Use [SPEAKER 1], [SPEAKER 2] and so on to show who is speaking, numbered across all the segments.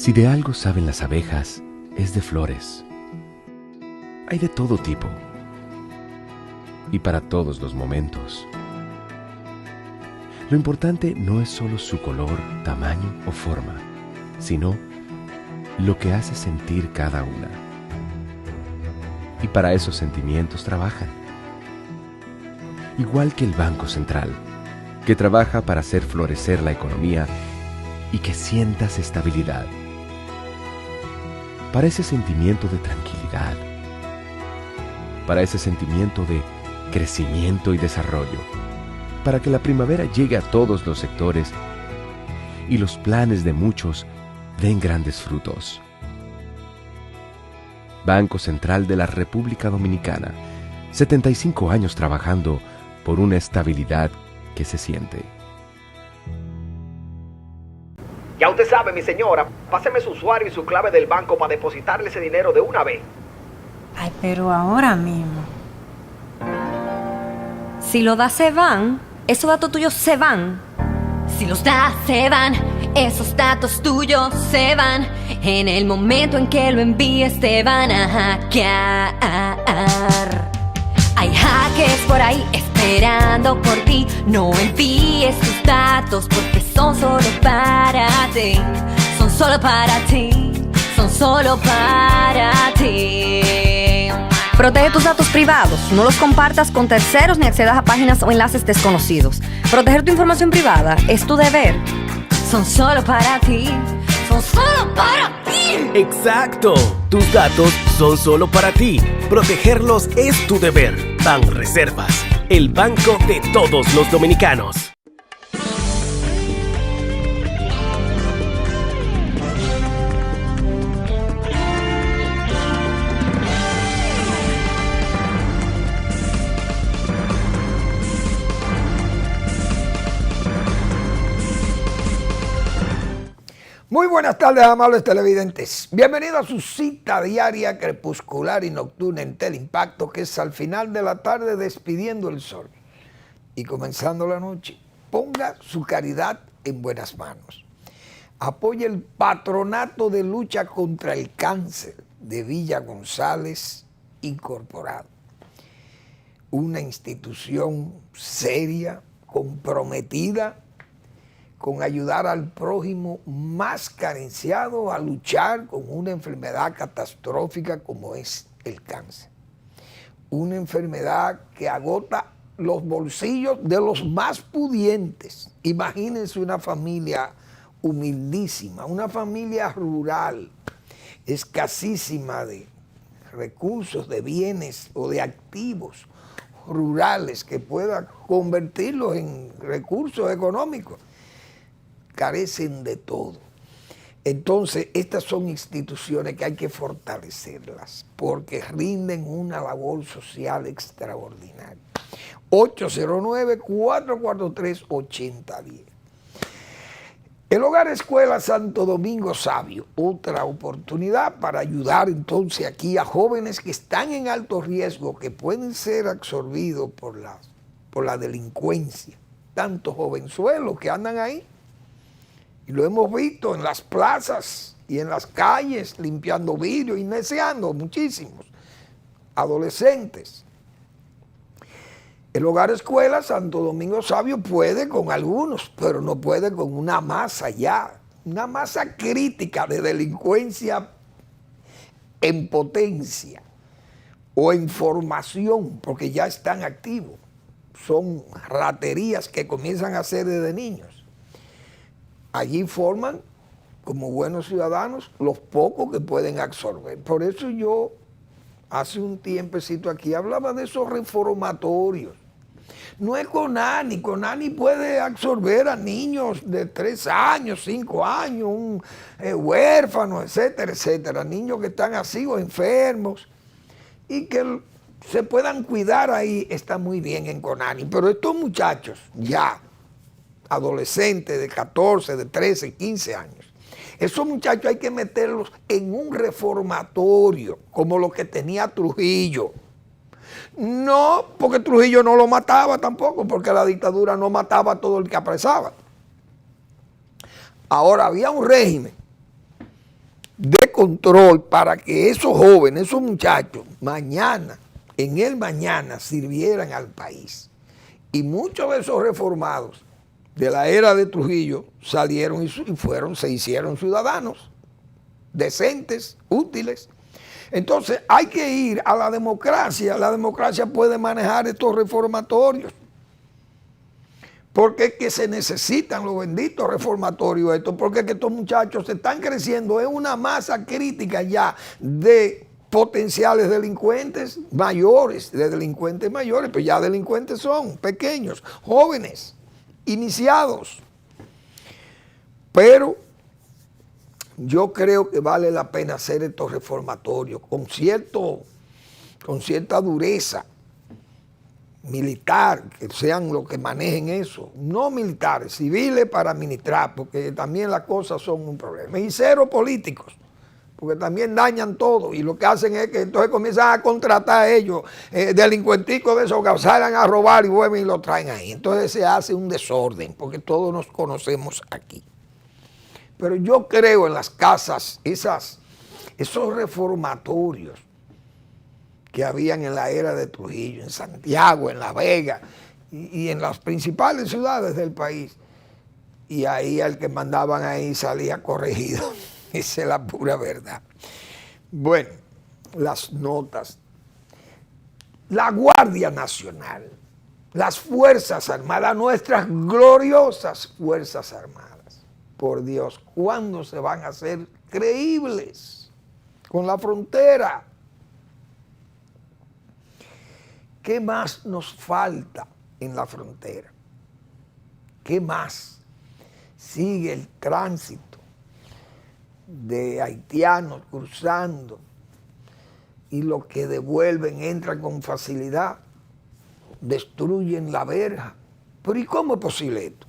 [SPEAKER 1] Si de algo saben las abejas, es de flores. Hay de todo tipo y para todos los momentos. Lo importante no es solo su color, tamaño o forma, sino lo que hace sentir cada una. Y para esos sentimientos trabajan. Igual que el Banco Central, que trabaja para hacer florecer la economía y que sientas estabilidad. Para ese sentimiento de tranquilidad. Para ese sentimiento de crecimiento y desarrollo. Para que la primavera llegue a todos los sectores y los planes de muchos den grandes frutos. Banco Central de la República Dominicana, 75 años trabajando por una estabilidad que se siente.
[SPEAKER 2] Ya usted sabe, mi señora, páseme su usuario y su clave del banco para depositarle ese dinero de una vez.
[SPEAKER 3] Ay, pero ahora mismo. Si lo das se van, esos datos tuyos se van.
[SPEAKER 4] Si los das se van, esos datos tuyos se van. En el momento en que lo envíes te van a hackear. Hay hackers por ahí esperando por ti. No envíes tus datos porque son solo para ti. Son solo para ti. Son solo para ti.
[SPEAKER 3] Protege tus datos privados. No los compartas con terceros ni accedas a páginas o enlaces desconocidos. Proteger tu información privada es tu deber.
[SPEAKER 4] Son solo para ti. Son solo para ti.
[SPEAKER 5] Exacto. Tus datos son solo para ti. Protegerlos es tu deber. Banreservas, el banco de todos los dominicanos.
[SPEAKER 6] Muy buenas tardes, amables televidentes. Bienvenidos a su cita diaria, crepuscular y nocturna en Teleimpacto, que es al final de la tarde despidiendo el sol y comenzando la noche. Ponga su caridad en buenas manos. Apoye el Patronato de Lucha contra el Cáncer de Villa González Incorporado. Una institución seria, comprometida con ayudar al prójimo más carenciado a luchar con una enfermedad catastrófica como es el cáncer. Una enfermedad que agota los bolsillos de los más pudientes. Imagínense una familia humildísima, una familia rural, escasísima de recursos, de bienes o de activos rurales que pueda convertirlos en recursos económicos. Carecen de todo. Entonces, estas son instituciones que hay que fortalecerlas porque rinden una labor social extraordinaria. 809-443-8010. El Hogar Escuela Santo Domingo Sabio, otra oportunidad para ayudar entonces aquí a jóvenes que están en alto riesgo, que pueden ser absorbidos por la delincuencia. Tantos jovenzuelos que andan ahí. Y lo hemos visto en las plazas y en las calles, limpiando vidrio y neceando muchísimos adolescentes. El Hogar Escuela Santo Domingo Sabio puede con algunos, pero no puede con una masa ya, una masa crítica de delincuencia en potencia o en formación, porque ya están activos. Son raterías que comienzan a hacer desde niños. Allí forman, como buenos ciudadanos, los pocos que pueden absorber. Por eso yo, hace un tiempecito aquí, hablaba de esos reformatorios. No es Conani puede absorber a niños de 3 años, 5 años, un huérfano, etcétera, etcétera. Niños que están así o enfermos y que se puedan cuidar ahí, está muy bien en Conani. Pero estos muchachos ya, adolescentes de 14, de 13, 15 años. Esos muchachos hay que meterlos en un reformatorio, como lo que tenía Trujillo. No, porque Trujillo no lo mataba tampoco, porque la dictadura no mataba a todo el que apresaba. Ahora había un régimen de control para que esos jóvenes, esos muchachos, mañana, en el mañana, sirvieran al país. Y muchos de esos reformados de la era de Trujillo salieron y se hicieron ciudadanos decentes, útiles. Entonces hay que ir a la democracia. La democracia puede manejar estos reformatorios, porque es que se necesitan los benditos reformatorios estos, porque es que estos muchachos se están creciendo en una masa crítica ya de potenciales delincuentes mayores, pues ya delincuentes son pequeños, jóvenes, iniciados. Pero yo creo que vale la pena hacer estos reformatorios con cierta dureza militar, que sean los que manejen eso, no militares, civiles para administrar, porque también las cosas son un problema, y cero políticos, porque también dañan todo, y lo que hacen es que entonces comienzan a contratar a ellos, delincuenticos de esos que salgan a robar y vuelven y lo traen ahí. Entonces se hace un desorden, porque todos nos conocemos aquí. Pero yo creo en las casas, esos reformatorios que habían en la era de Trujillo, en Santiago, en La Vega y en las principales ciudades del país. Y ahí al que mandaban ahí salía corregido. Esa es la pura verdad. Bueno, las notas. La Guardia Nacional, las Fuerzas Armadas, nuestras gloriosas Fuerzas Armadas. Por Dios, ¿cuándo se van a hacer creíbles con la frontera? ¿Qué más nos falta en la frontera? ¿Qué más? Sigue el tránsito de haitianos cruzando y los que devuelven entran con facilidad, destruyen la verja. ¿Pero y cómo es posible esto?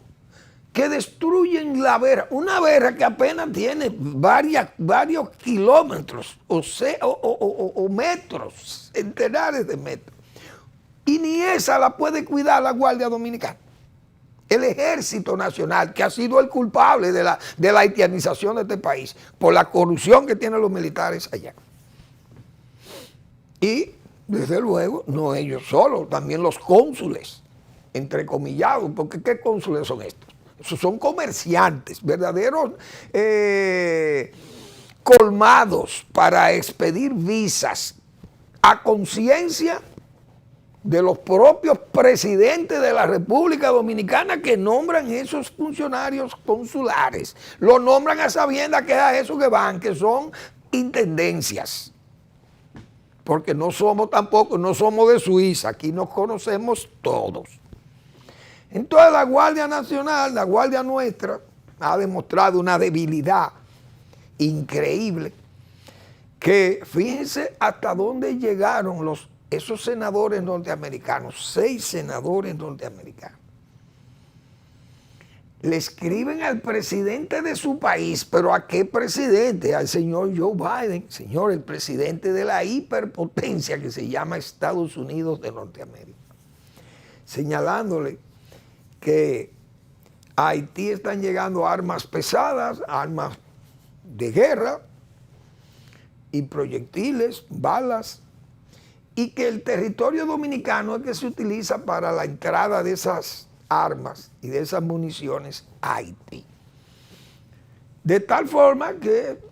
[SPEAKER 6] Que destruyen la verja, una verja que apenas tiene varios kilómetros o metros, centenares de metros. Y ni esa la puede cuidar la Guardia Dominicana. El Ejército Nacional, que ha sido el culpable de la haitianización de este país, por la corrupción que tienen los militares allá. Y, desde luego, no ellos solos, también los cónsules, entrecomillados, porque ¿qué cónsules son estos? Esos son comerciantes, verdaderos colmados para expedir visas a conciencia de los propios presidentes de la República Dominicana que nombran esos funcionarios consulares. Lo nombran a sabiendas que es a eso que van, que son intendencias. Porque no somos de Suiza, aquí nos conocemos todos. Entonces la Guardia Nacional, la Guardia nuestra, ha demostrado una debilidad increíble, que fíjense hasta dónde llegaron esos senadores norteamericanos, 6 senadores norteamericanos. Le escriben al presidente de su país, pero ¿a qué presidente? Al señor Joe Biden, señor, el presidente de la hiperpotencia que se llama Estados Unidos de Norteamérica, señalándole que a Haití están llegando armas pesadas, armas de guerra y proyectiles, balas, y que el territorio dominicano es que se utiliza para la entrada de esas armas y de esas municiones a Haití. De tal forma que,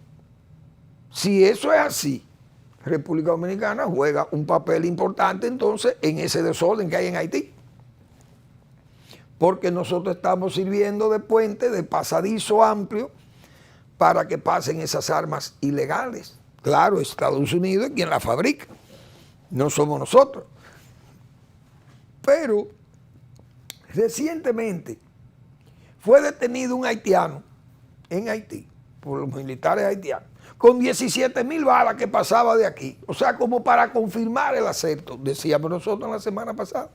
[SPEAKER 6] si eso es así, República Dominicana juega un papel importante entonces en ese desorden que hay en Haití. Porque nosotros estamos sirviendo de puente, de pasadizo amplio, para que pasen esas armas ilegales. Claro, Estados Unidos es quien las fabrica, no somos nosotros. Pero recientemente fue detenido un haitiano en Haití, por los militares haitianos, con 17,000 balas que pasaba de aquí. O sea, como para confirmar el acerto, decíamos nosotros la semana pasada.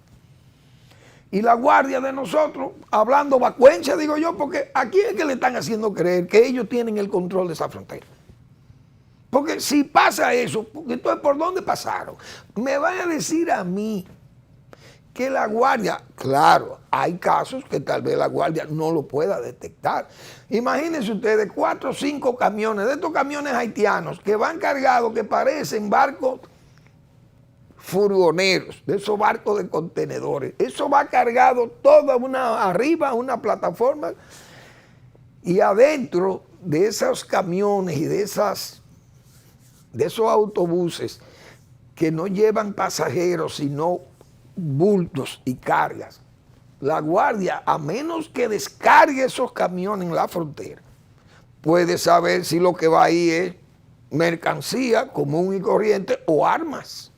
[SPEAKER 6] Y la guardia de nosotros, hablando vacuencia, digo yo, porque aquí es que le están haciendo creer que ellos tienen el control de esa frontera. Porque si pasa eso, entonces ¿por dónde pasaron? Me van a decir a mí que la guardia, claro, hay casos que tal vez la guardia no lo pueda detectar. Imagínense ustedes 4 o 5 camiones, de estos camiones haitianos que van cargados, que parecen barcos furgoneros, de esos barcos de contenedores. Eso va cargado toda arriba, una plataforma, y adentro de esos camiones y de esos autobuses que no llevan pasajeros, sino bultos y cargas. La guardia, a menos que descargue esos camiones en la frontera, puede saber si lo que va ahí es mercancía común y corriente o armas.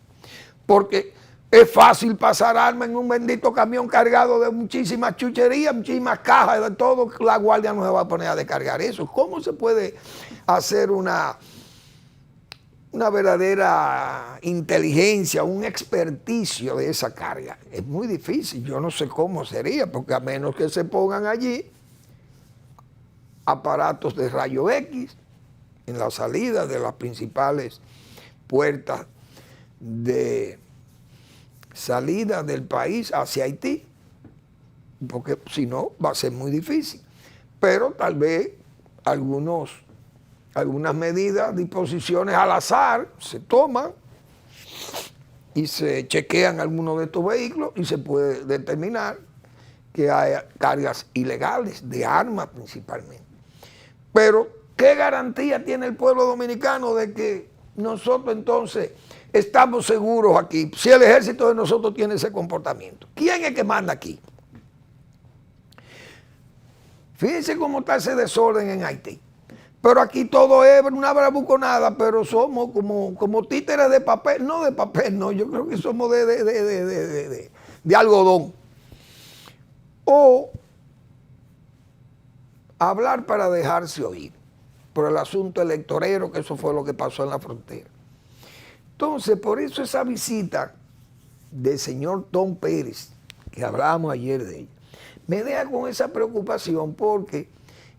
[SPEAKER 6] Porque es fácil pasar armas en un bendito camión cargado de muchísimas chucherías, muchísimas cajas, de todo. La guardia no se va a poner a descargar eso. ¿Cómo se puede hacer una verdadera inteligencia, un experticio de esa carga? Es muy difícil, yo no sé cómo sería, porque a menos que se pongan allí aparatos de rayo X en la salida de las principales puertas de salida del país hacia Haití, porque si no va a ser muy difícil. Pero tal vez algunas medidas, disposiciones al azar se toman y se chequean algunos de estos vehículos y se puede determinar que hay cargas ilegales de armas principalmente. Pero ¿qué garantía tiene el pueblo dominicano de que nosotros entonces estamos seguros aquí, si el ejército de nosotros tiene ese comportamiento? ¿Quién es que manda aquí? Fíjense cómo está ese desorden en Haití. Pero aquí todo es una bravuconada, pero somos como títeres de papel. No de papel, no, yo creo que somos de algodón. O hablar para dejarse oír por el asunto electorero, que eso fue lo que pasó en la frontera. Entonces, por eso esa visita del señor Tom Pérez, que hablábamos ayer de ella, me deja con esa preocupación porque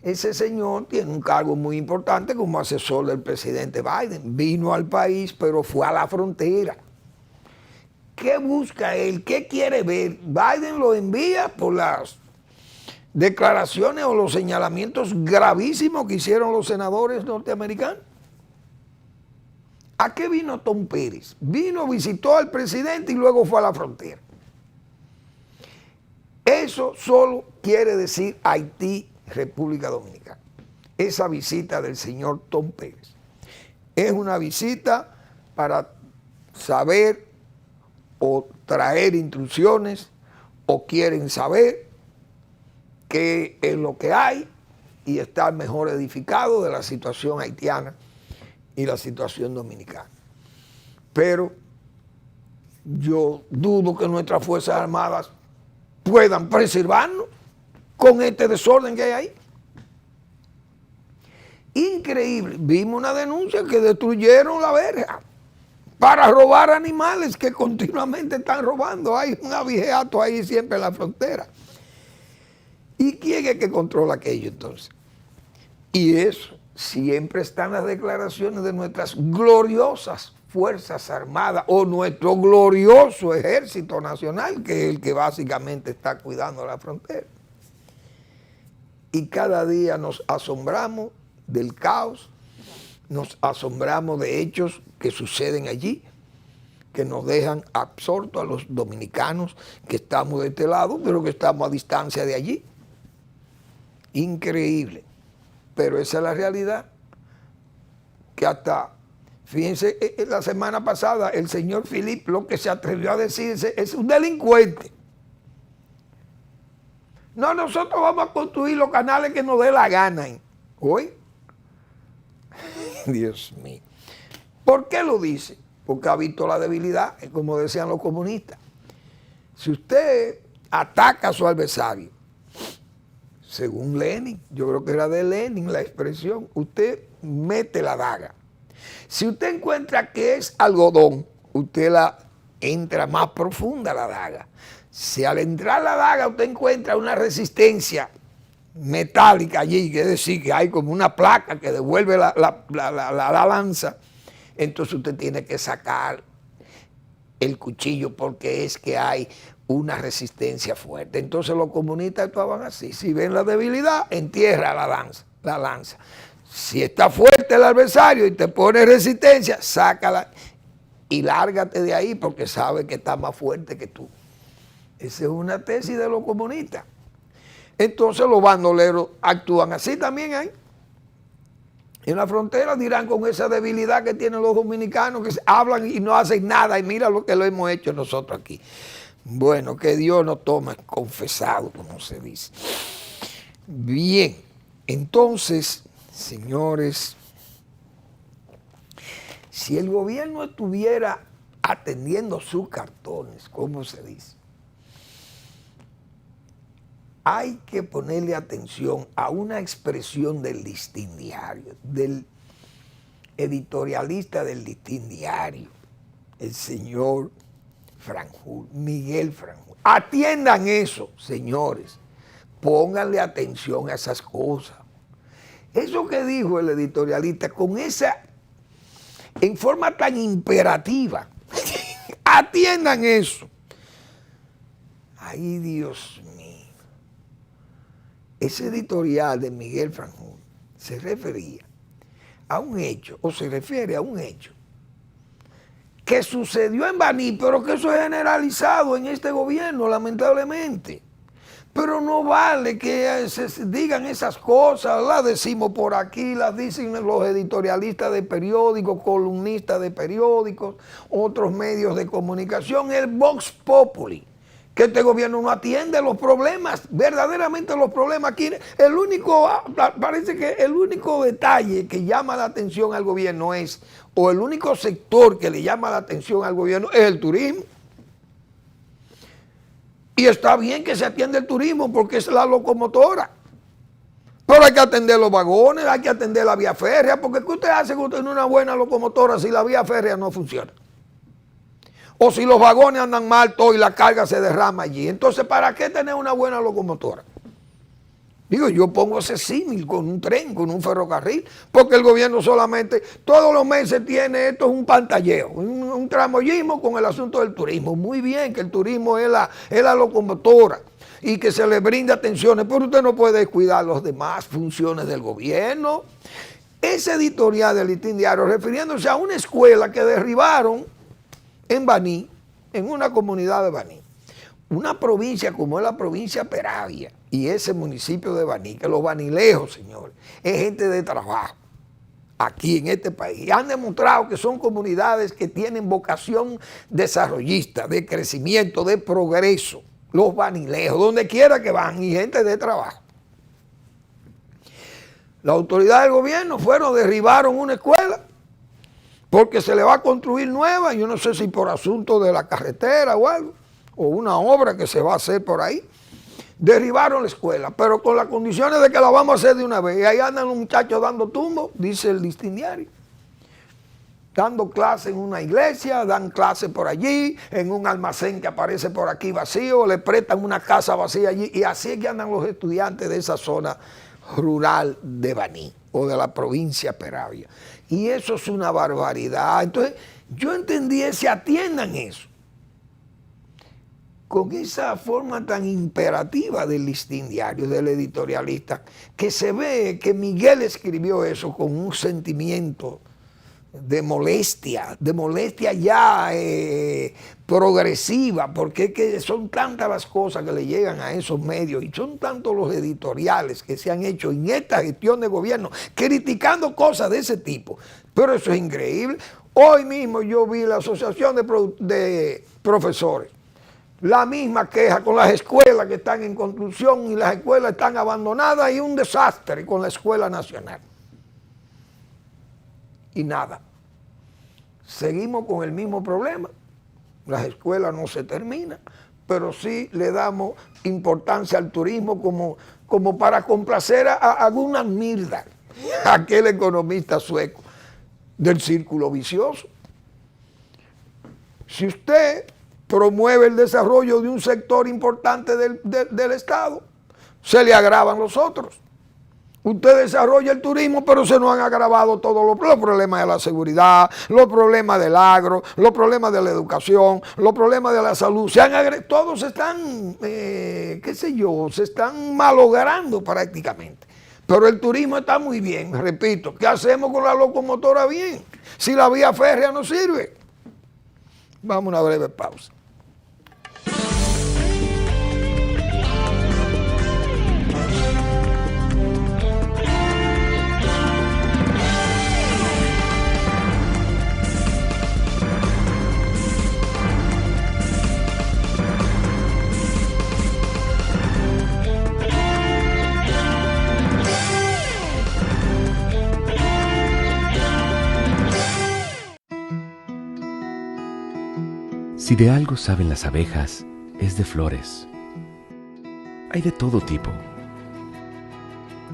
[SPEAKER 6] ese señor tiene un cargo muy importante como asesor del presidente Biden. Vino al país, pero fue a la frontera. ¿Qué busca él? ¿Qué quiere ver? Biden lo envía por las declaraciones o los señalamientos gravísimos que hicieron los senadores norteamericanos. ¿A qué vino Tom Pérez? Vino, visitó al presidente y luego fue a la frontera. Eso solo quiere decir Haití, República Dominicana. Esa visita del señor Tom Pérez es una visita para saber o traer instrucciones o quieren saber qué es lo que hay y estar mejor edificado de la situación haitiana y la situación dominicana. Pero yo dudo que nuestras Fuerzas Armadas puedan preservarnos con este desorden que hay ahí. Increíble. Vimos una denuncia que destruyeron la verja para robar animales que continuamente están robando. Hay un abigeato ahí siempre en la frontera. ¿Y quién es que controla aquello entonces? Y eso siempre están las declaraciones de nuestras gloriosas Fuerzas Armadas o nuestro glorioso Ejército Nacional, que es el que básicamente está cuidando la frontera. Y cada día nos asombramos del caos, nos asombramos de hechos que suceden allí, que nos dejan absortos a los dominicanos que estamos de este lado, pero que estamos a distancia de allí. Increíble. Pero esa es la realidad, que hasta, fíjense, la semana pasada el señor Philip lo que se atrevió a decirse es un delincuente. No, nosotros vamos a construir los canales que nos dé la gana. ¿Oye? Dios mío. ¿Por qué lo dice? Porque ha visto la debilidad, como decían los comunistas. Si usted ataca a su adversario, según Lenin, yo creo que era de Lenin la expresión, usted mete la daga. Si usted encuentra que es algodón, usted la entra más profunda la daga. Si al entrar la daga usted encuentra una resistencia metálica allí, que es decir, que hay como una placa que devuelve la lanza, entonces usted tiene que sacar el cuchillo porque es que hay una resistencia fuerte. Entonces los comunistas actuaban así. Si ven la debilidad, entierra la lanza. Si está fuerte el adversario y te pone resistencia, sácala y lárgate de ahí porque sabe que está más fuerte que tú. Esa es una tesis de los comunistas. Entonces los bandoleros actúan así también ahí. En la frontera dirán con esa debilidad que tienen los dominicanos, que hablan y no hacen nada, y mira lo que lo hemos hecho nosotros aquí. Bueno, que Dios nos tome confesado, como se dice. Bien, entonces, señores, si el gobierno estuviera atendiendo sus cartones, como se dice, hay que ponerle atención a una expresión del Listín Diario, del editorialista del Listín Diario, el señor Franjul, Miguel Franjul. Atiendan eso, señores. Pónganle atención a esas cosas. Eso que dijo el editorialista con esa, en forma tan imperativa, atiendan eso. Ay, Dios mío. Ese editorial de Miguel Franjul se refería a un hecho, o se refiere a un hecho, que sucedió en Baní, pero que eso es generalizado en este gobierno, lamentablemente. Pero no vale que se digan esas cosas, las decimos por aquí, las dicen los editorialistas de periódicos, columnistas de periódicos, otros medios de comunicación, el Vox Populi, que este gobierno no atiende los problemas, verdaderamente los problemas. Aquí parece que el único detalle que llama la atención al gobierno es, o el único sector que le llama la atención al gobierno es el turismo. Y está bien que se atienda el turismo porque es la locomotora. Pero hay que atender los vagones, hay que atender la vía férrea, porque ¿qué usted hace con una buena locomotora si la vía férrea no funciona? O si los vagones andan mal todo y la carga se derrama allí. Entonces, ¿para qué tener una buena locomotora? Digo, yo pongo ese símil con un tren, con un ferrocarril, porque el gobierno solamente todos los meses tiene, esto es un pantalleo, un tramoyismo con el asunto del turismo. Muy bien que el turismo es la locomotora y que se le brinda atenciones, pero usted no puede descuidar las demás funciones del gobierno. Ese editorial del Listín Diario, refiriéndose a una escuela que derribaron en Baní, en una comunidad de Baní, una provincia como es la provincia Peravia y ese municipio de Baní, que los banilejos, señores, es gente de trabajo aquí en este país. Y han demostrado que son comunidades que tienen vocación desarrollista, de crecimiento, de progreso. Los banilejos, donde quiera que van, y gente de trabajo. La autoridad del gobierno derribaron una escuela porque se le va a construir nueva, yo no sé si por asunto de la carretera o algo, o una obra que se va a hacer por ahí. Derribaron la escuela, pero con las condiciones de que la vamos a hacer de una vez. Y ahí andan los muchachos dando tumbo, dice el Listín Diario. Dando clases en una iglesia, dan clases por allí, en un almacén que aparece por aquí vacío, le prestan una casa vacía allí. Y así es que andan los estudiantes de esa zona rural de Baní o de la provincia Peravia. Y eso es una barbaridad. Entonces, yo entendí ese, atiendan eso. Con esa forma tan imperativa del Listín Diario, del editorialista, que se ve que Miguel escribió eso con un sentimiento de molestia ya progresiva, porque es que son tantas las cosas que le llegan a esos medios y son tantos los editoriales que se han hecho en esta gestión de gobierno, criticando cosas de ese tipo. Pero eso es increíble. Hoy mismo yo vi la asociación de profesores, la misma queja con las escuelas que están en construcción y las escuelas están abandonadas y un desastre con la escuela nacional. Y nada, seguimos con el mismo problema, las escuelas no se terminan, pero sí le damos importancia al turismo como para complacer a Gunnar Myrdal, aquel economista sueco del círculo vicioso. Si usted promueve el desarrollo de un sector importante del Estado, se le agravan los otros. Usted desarrolla el turismo, pero se nos han agravado todos los problemas de la seguridad, los problemas del agro, los problemas de la educación, los problemas de la salud. Todos están, qué sé yo, se están malogrando prácticamente. Pero el turismo está muy bien, repito. ¿Qué hacemos con la locomotora bien? Si la vía férrea no sirve. Vamos a una breve pausa.
[SPEAKER 1] Si de algo saben las abejas, es de flores. Hay de todo tipo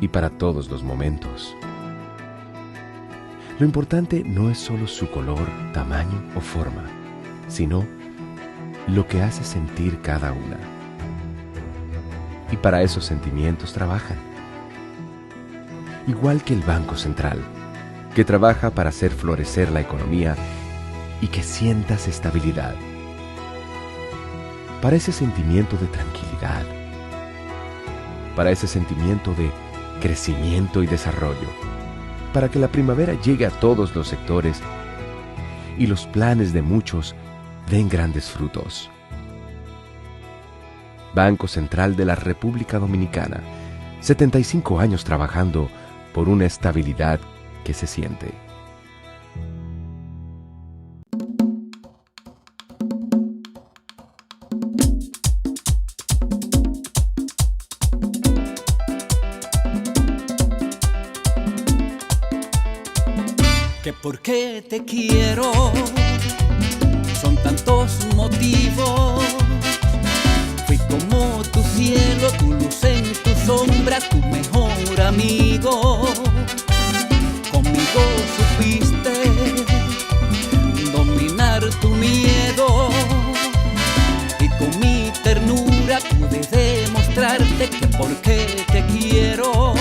[SPEAKER 1] y para todos los momentos. Lo importante no es solo su color, tamaño o forma, sino lo que hace sentir cada una. Y para esos sentimientos trabajan. Igual que el Banco Central, que trabaja para hacer florecer la economía y que sientas estabilidad. Para ese sentimiento de tranquilidad, para ese sentimiento de crecimiento y desarrollo, para que la primavera llegue a todos los sectores y los planes de muchos den grandes frutos. Banco Central de la República Dominicana, 75 años trabajando por una estabilidad que se siente.
[SPEAKER 7] Que por qué te quiero, son tantos motivos. Fui como tu cielo, tu luz en tu sombra, tu mejor amigo. Conmigo supiste dominar tu miedo y con mi ternura pude demostrarte que por qué te quiero,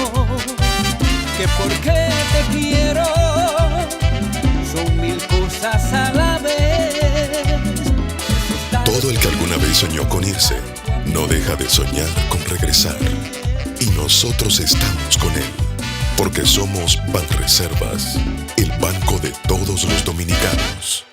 [SPEAKER 7] que por qué te quiero. Son mil cosas a la vez.
[SPEAKER 8] Todo el que alguna vez soñó con irse, no deja de soñar con regresar. Y nosotros estamos con él, porque somos Banreservas, el banco de todos los dominicanos.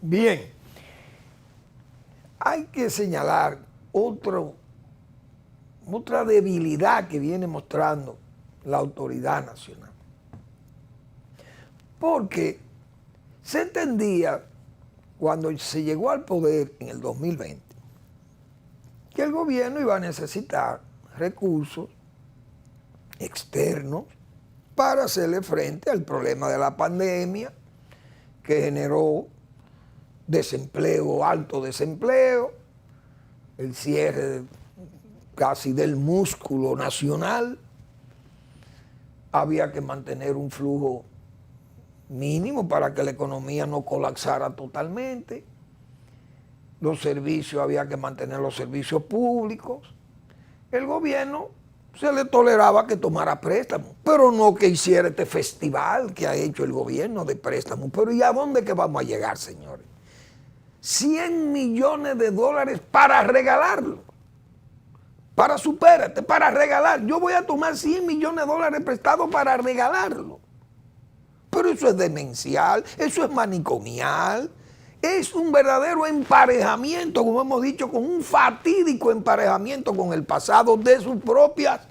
[SPEAKER 6] Bien, hay que señalar otra debilidad que viene mostrando la autoridad nacional. Porque se entendía, cuando se llegó al poder en el 2020, que el gobierno iba a necesitar recursos externos para hacerle frente al problema de la pandemia que generó desempleo, alto desempleo, el cierre casi del músculo nacional. Había que mantener un flujo mínimo para que la economía no colapsara totalmente. Los servicios, había que mantener los servicios públicos. El gobierno se le toleraba que tomara préstamos, pero no que hiciera este festival que ha hecho el gobierno de préstamos. Pero ¿y a dónde que vamos a llegar, señores? 100 millones de dólares para regalarlo. Para regalar. Yo voy a tomar 100 millones de dólares prestados para regalarlo. Pero eso es demencial, eso es manicomial. Es un verdadero emparejamiento, como hemos dicho, con un fatídico emparejamiento con el pasado de sus propias,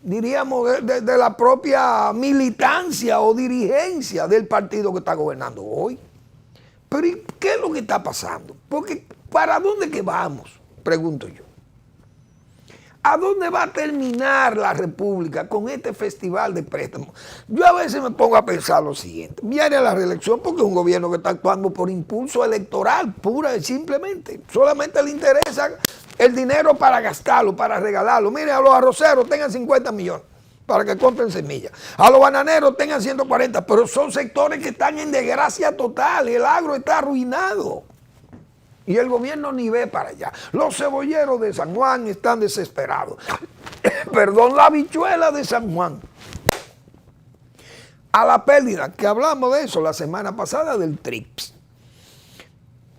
[SPEAKER 6] diríamos, de la propia militancia o dirigencia del partido que está gobernando hoy. Pero ¿y qué es lo que está pasando? Porque ¿para dónde que vamos? Pregunto yo. ¿A dónde va a terminar la República con este festival de préstamos? Yo a veces me pongo a pensar lo siguiente. Viene la reelección porque es un gobierno que está actuando por impulso electoral, pura y simplemente. Solamente le interesa el dinero para gastarlo, para regalarlo. Mire, a los arroceros tengan 50 millones para que compren semillas. A los bananeros tengan 140, pero son sectores que están en desgracia total. El agro está arruinado. Y el gobierno ni ve para allá. Los cebolleros de San Juan están desesperados. Perdón, la habichuela de San Juan. A la pérdida, que hablamos de eso la semana pasada del TRIPS.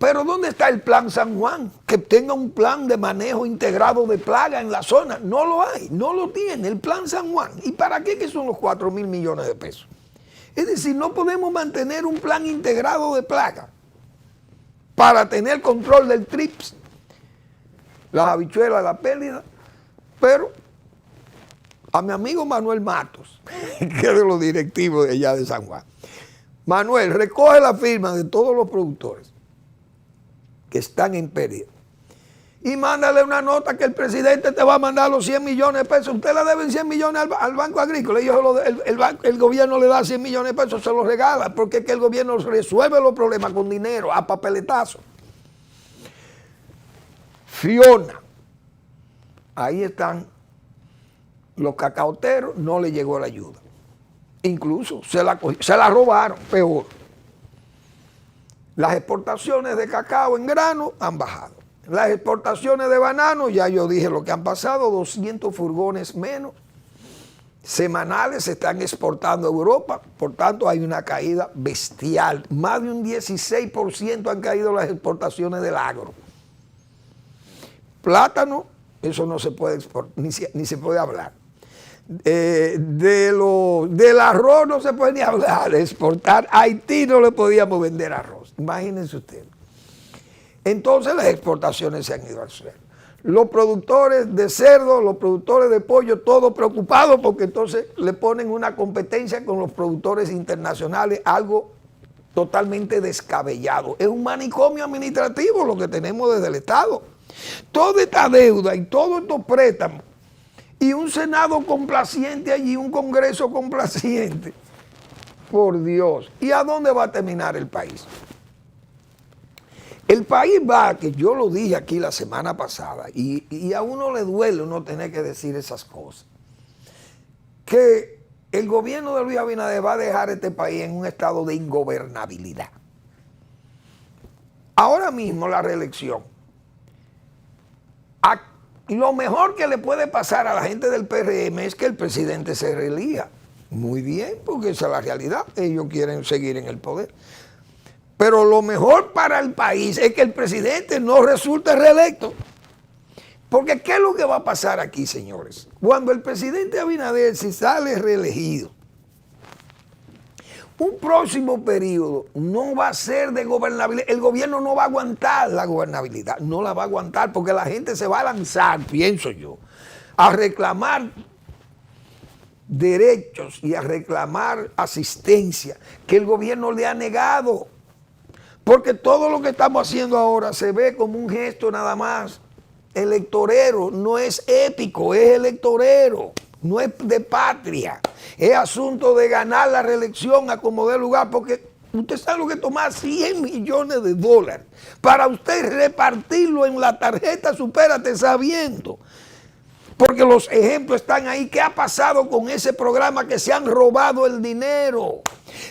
[SPEAKER 6] Pero ¿dónde está el plan San Juan? Que tenga un plan de manejo integrado de plaga en la zona. No lo hay, no lo tiene el plan San Juan. ¿Y para qué que son los 4.000 millones de pesos? Es decir, no podemos mantener un plan integrado de plaga para tener control del TRIPS, las habichuelas, la pérdida, pero a mi amigo Manuel Matos, que es de los directivos de allá de San Juan, Manuel, recoge la firma de todos los productores que están en pérdida y mándale una nota que el presidente te va a mandar los 100 millones de pesos. Usted le deben 100 millones al Banco Agrícola. El gobierno le da 100 millones de pesos, se los regala, porque es que el gobierno resuelve los problemas con dinero, a papeletazo. Fiona, ahí están los cacaoteros, no le llegó la ayuda. Incluso se la robaron, peor. Las exportaciones de cacao en grano han bajado. Las exportaciones de banano, ya yo dije lo que han pasado, 200 furgones menos semanales se están exportando a Europa, por tanto hay una caída bestial, más de un 16% han caído las exportaciones del agro. Plátano, eso no se puede exportar, ni se puede hablar. Del arroz no se puede ni hablar, exportar. A Haití no le podíamos vender arroz, imagínense ustedes. Entonces las exportaciones se han ido al suelo. Los productores de cerdo, los productores de pollo, todos preocupados porque entonces le ponen una competencia con los productores internacionales, algo totalmente descabellado. Es un manicomio administrativo lo que tenemos desde el Estado. Toda esta deuda y todos estos préstamos y un Senado complaciente allí, un Congreso complaciente. Por Dios. ¿Y a dónde va a terminar el país? El país va, que yo lo dije aquí la semana pasada, y a uno le duele uno tener que decir esas cosas, que el gobierno de Luis Abinader va a dejar este país en un estado de ingobernabilidad. Ahora mismo la reelección, lo mejor que le puede pasar a la gente del PRM es que el presidente se reelija. Muy bien, porque esa es la realidad, ellos quieren seguir en el poder. Pero lo mejor para el país es que el presidente no resulte reelecto. Porque ¿qué es lo que va a pasar aquí, señores? Cuando el presidente Abinader, si sale reelegido, un próximo periodo no va a ser de gobernabilidad. El gobierno no va a aguantar la gobernabilidad, no la va a aguantar porque la gente se va a lanzar, pienso yo, a reclamar derechos y a reclamar asistencia que el gobierno le ha negado. Porque todo lo que estamos haciendo ahora se ve como un gesto nada más electorero, no es épico, es electorero, no es de patria. Es asunto de ganar la reelección a como dé lugar, porque usted sabe lo que toma 100 millones de dólares para usted repartirlo en la tarjeta, supérate sabiendo. Porque los ejemplos están ahí. ¿Qué ha pasado con ese programa que se han robado el dinero?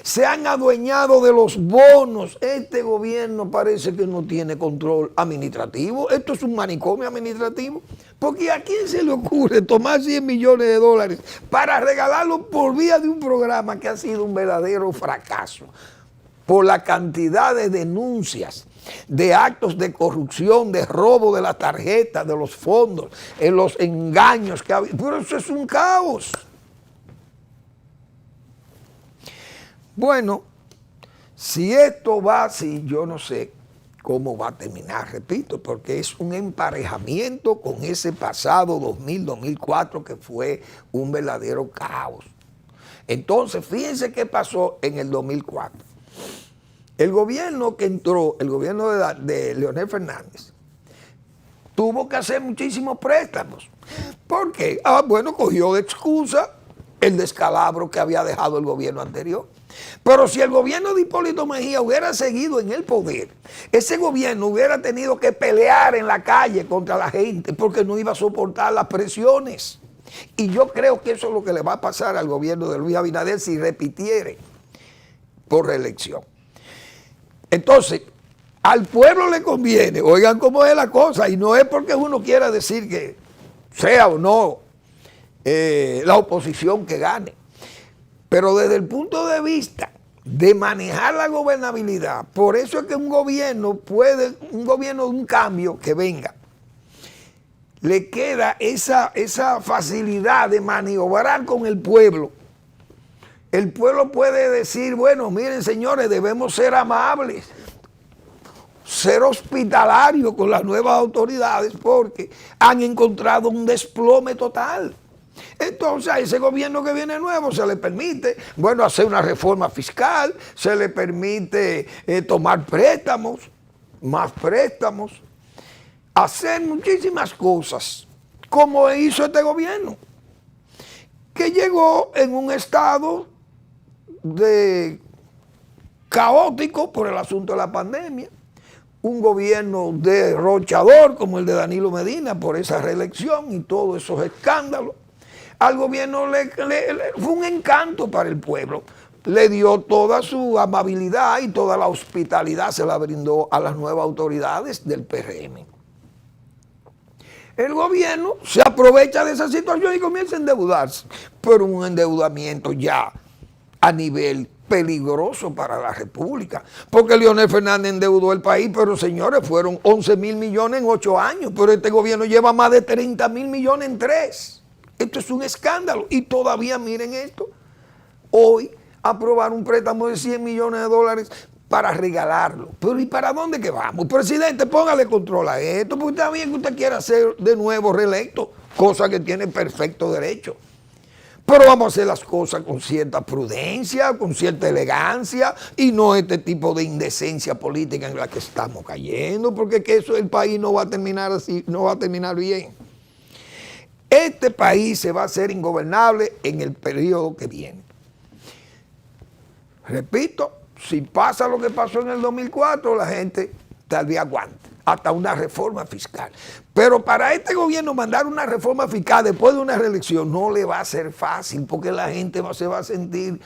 [SPEAKER 6] Se han adueñado de los bonos. Este gobierno parece que no tiene control administrativo. Esto es un manicomio administrativo. Porque ¿a quién se le ocurre tomar 100 millones de dólares para regalarlo por vía de un programa que ha sido un verdadero fracaso? Por la cantidad de denuncias, de actos de corrupción, de robo de las tarjetas, de los fondos, en los engaños que ha habido. Pero eso es un caos. Bueno, si esto va así, yo no sé cómo va a terminar, repito, porque es un emparejamiento con ese pasado 2000-2004 que fue un verdadero caos. Entonces, fíjense qué pasó en el 2004. El gobierno que entró, el gobierno de Leonel Fernández, tuvo que hacer muchísimos préstamos. ¿Por qué? Bueno, cogió de excusa el descalabro que había dejado el gobierno anterior. Pero si el gobierno de Hipólito Mejía hubiera seguido en el poder, ese gobierno hubiera tenido que pelear en la calle contra la gente porque no iba a soportar las presiones. Y yo creo que eso es lo que le va a pasar al gobierno de Luis Abinader si repitiere por reelección. Entonces, al pueblo le conviene, oigan cómo es la cosa, y no es porque uno quiera decir que sea o no la oposición que gane, pero desde el punto de vista de manejar la gobernabilidad, por eso es que un gobierno de un cambio que venga, le queda esa facilidad de maniobrar con el pueblo. El pueblo puede decir, bueno, miren señores, debemos ser amables, ser hospitalarios con las nuevas autoridades porque han encontrado un desplome total. Entonces a ese gobierno que viene nuevo se le permite, bueno, hacer una reforma fiscal, se le permite tomar préstamos, más préstamos, hacer muchísimas cosas, como hizo este gobierno, que llegó en un estado caótico por el asunto de la pandemia, un gobierno derrochador como el de Danilo Medina por esa reelección y todos esos escándalos. Al gobierno fue un encanto para el pueblo, le dio toda su amabilidad y toda la hospitalidad se la brindó a las nuevas autoridades del PRM. El gobierno se aprovecha de esa situación y comienza a endeudarse, pero un endeudamiento ya a nivel peligroso para la República, porque Leonel Fernández endeudó el país, pero señores, fueron 11,000 millones en 8 años, pero este gobierno lleva más de 30,000 millones en 3. Esto es un escándalo y todavía miren esto, hoy aprobar un préstamo de 100 millones de dólares para regalarlo. Pero ¿y para dónde que vamos? Presidente, póngale control a esto, porque está bien que usted quiera ser de nuevo reelecto, cosa que tiene perfecto derecho. Pero vamos a hacer las cosas con cierta prudencia, con cierta elegancia y no este tipo de indecencia política en la que estamos cayendo, porque que eso el país no va a terminar así, no va a terminar bien. Este país se va a hacer ingobernable en el periodo que viene. Repito, si pasa lo que pasó en el 2004, la gente tal vez aguante, hasta una reforma fiscal. Pero para este gobierno mandar una reforma fiscal después de una reelección no le va a ser fácil, porque la gente se va a sentir,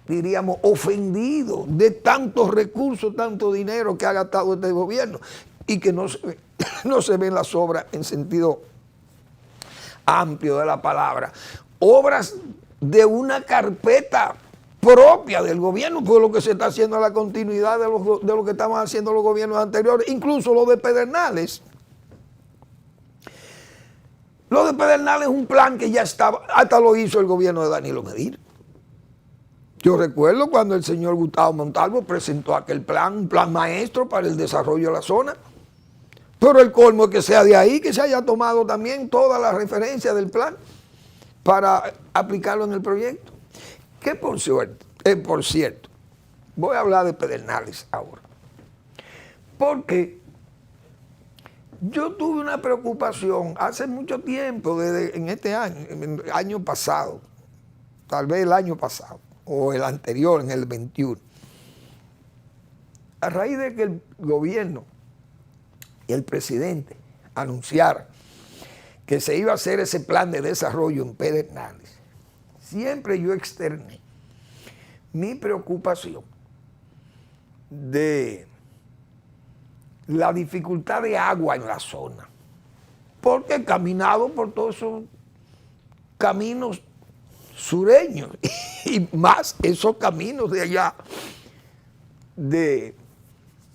[SPEAKER 6] diríamos, ofendido de tantos recursos, tanto dinero que ha gastado este gobierno y que no se ven las obras en sentido amplio de la palabra. Obras de una carpeta propia del gobierno, pues lo que se está haciendo es la continuidad de lo que estaban haciendo los gobiernos anteriores, incluso lo de Pedernales. Lo de Pedernales es un plan que ya estaba, hasta lo hizo el gobierno de Danilo Medina. Yo recuerdo cuando el señor Gustavo Montalvo presentó aquel plan, un plan maestro para el desarrollo de la zona, pero el colmo es que sea de ahí, que se haya tomado también toda la referencia del plan para aplicarlo en el proyecto. Que por cierto, voy a hablar de Pedernales ahora, porque yo tuve una preocupación hace mucho tiempo, en este año, el año pasado, tal vez el año pasado, o el anterior, en el 21, a raíz de que el gobierno y el presidente anunciaran que se iba a hacer ese plan de desarrollo en Pedernales, siempre yo externé mi preocupación de la dificultad de agua en la zona, porque he caminado por todos esos caminos sureños y más esos caminos de allá de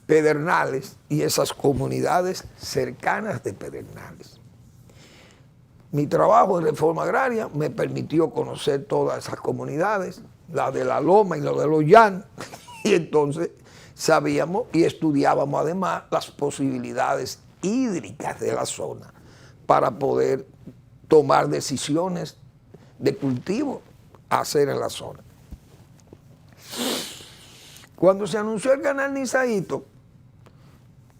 [SPEAKER 6] Pedernales y esas comunidades cercanas de Pedernales. Mi trabajo en reforma agraria me permitió conocer todas esas comunidades, la de la Loma y la de los Llanos, y entonces sabíamos y estudiábamos además las posibilidades hídricas de la zona para poder tomar decisiones de cultivo a hacer en la zona. Cuando se anunció el canal Nizaíto,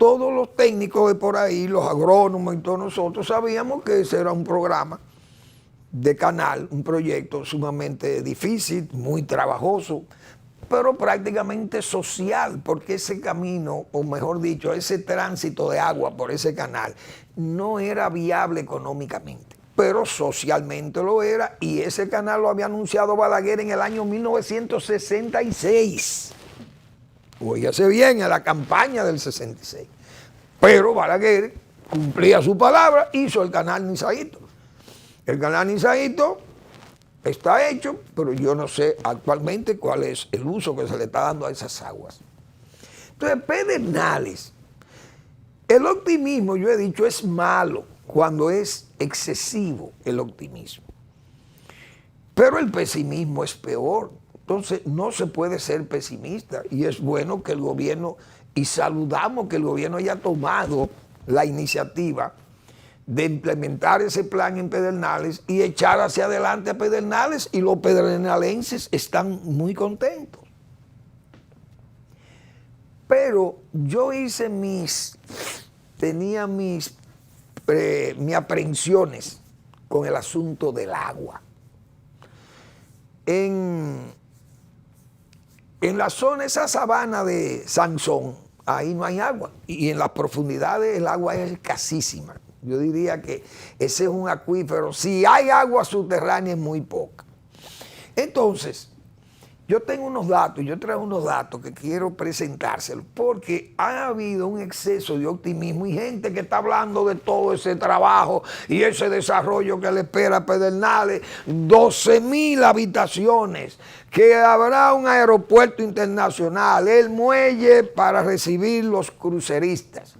[SPEAKER 6] todos los técnicos de por ahí, los agrónomos y todos nosotros sabíamos que ese era un programa de canal, un proyecto sumamente difícil, muy trabajoso, pero prácticamente social, porque ese camino, o mejor dicho, ese tránsito de agua por ese canal no era viable económicamente, pero socialmente lo era, y ese canal lo había anunciado Balaguer en el año 1966. Óigase bien, en la campaña del 66. Pero Balaguer cumplía su palabra, hizo el canal Nizaíto. El canal Nizaíto está hecho, pero yo no sé actualmente cuál es el uso que se le está dando a esas aguas. Entonces, Pedernales, el optimismo, yo he dicho, es malo cuando es excesivo el optimismo. Pero el pesimismo es peor. Entonces, no se puede ser pesimista, y es bueno que el gobierno, y saludamos que el gobierno haya tomado la iniciativa de implementar ese plan en Pedernales y echar hacia adelante a Pedernales, y los pedernales están muy contentos. Pero yo hice tenía mis aprehensiones con el asunto del agua. En la zona, esa sabana de Sansón, ahí no hay agua, y en las profundidades el agua es escasísima. Yo diría que ese es un acuífero. Si hay agua subterránea es muy poca. Entonces, yo tengo unos datos, yo traigo unos datos que quiero presentárselos, porque ha habido un exceso de optimismo y gente que está hablando de todo ese trabajo y ese desarrollo que le espera a Pedernales, 12,000 habitaciones, que habrá un aeropuerto internacional, el muelle para recibir los cruceristas.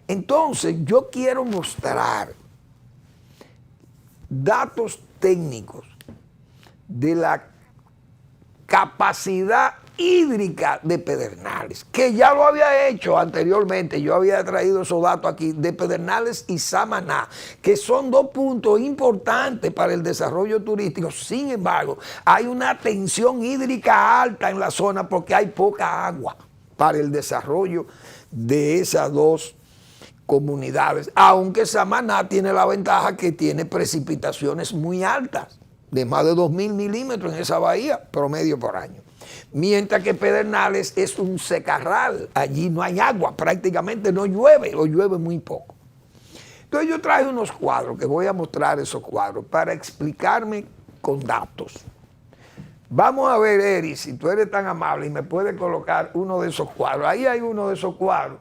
[SPEAKER 6] Entonces, yo quiero mostrar datos técnicos de la capacidad hídrica de Pedernales, que ya lo había hecho anteriormente. Yo había traído esos datos aquí de Pedernales y Samaná, que son dos puntos importantes para el desarrollo turístico. Sin embargo, hay una tensión hídrica alta en la zona porque hay poca agua para el desarrollo de esas dos comunidades, aunque Samaná tiene la ventaja que tiene precipitaciones muy altas, de más de 2,000 milímetros en esa bahía, promedio por año. Mientras que Pedernales es un secarral, allí no hay agua, prácticamente no llueve, o llueve muy poco. Entonces yo traje unos cuadros, que voy a mostrar esos cuadros, para explicarme con datos. Vamos a ver, Eri, si tú eres tan amable y me puedes colocar uno de esos cuadros. Ahí hay uno de esos cuadros.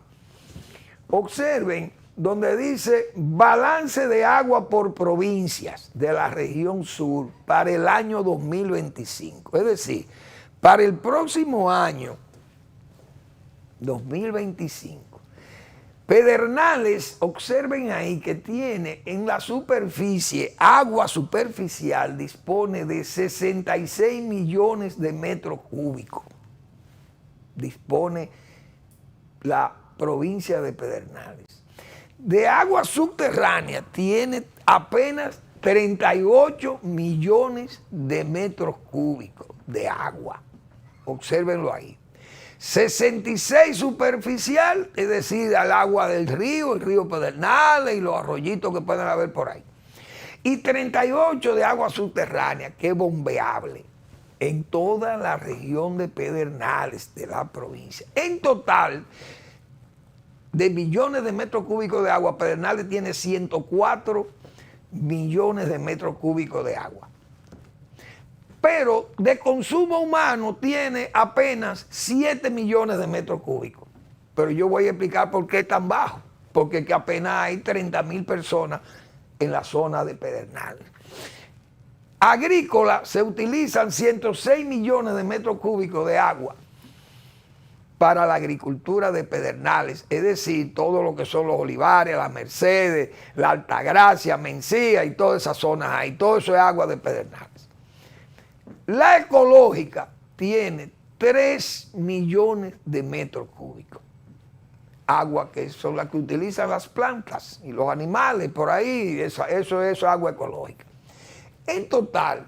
[SPEAKER 6] Observen donde dice balance de agua por provincias de la región sur para el año 2025. Es decir, para el próximo año 2025, Pedernales, observen ahí que tiene en la superficie, agua superficial, dispone de 66 millones de metros cúbicos. Dispone la provincia de Pedernales. De agua subterránea tiene apenas 38 millones de metros cúbicos de agua. Obsérvenlo ahí. 66 superficial, es decir, al agua del río, el río Pedernales y los arroyitos que pueden haber por ahí. Y 38 de agua subterránea, que es bombeable en toda la región de Pedernales de la provincia. En total, de millones de metros cúbicos de agua, Pedernales tiene 104 millones de metros cúbicos de agua. Pero de consumo humano tiene apenas 7 millones de metros cúbicos. Pero yo voy a explicar por qué es tan bajo. Porque que apenas hay 30,000 personas en la zona de Pedernales. Agrícola se utilizan 106 millones de metros cúbicos de agua para la agricultura de Pedernales, es decir, todo lo que son los olivares, la Mercedes, la Altagracia, Mencía y todas esas zonas ahí, todo eso es agua de Pedernales. La ecológica tiene 3 millones de metros cúbicos, agua que son las que utilizan las plantas y los animales por ahí, eso es agua ecológica. En total,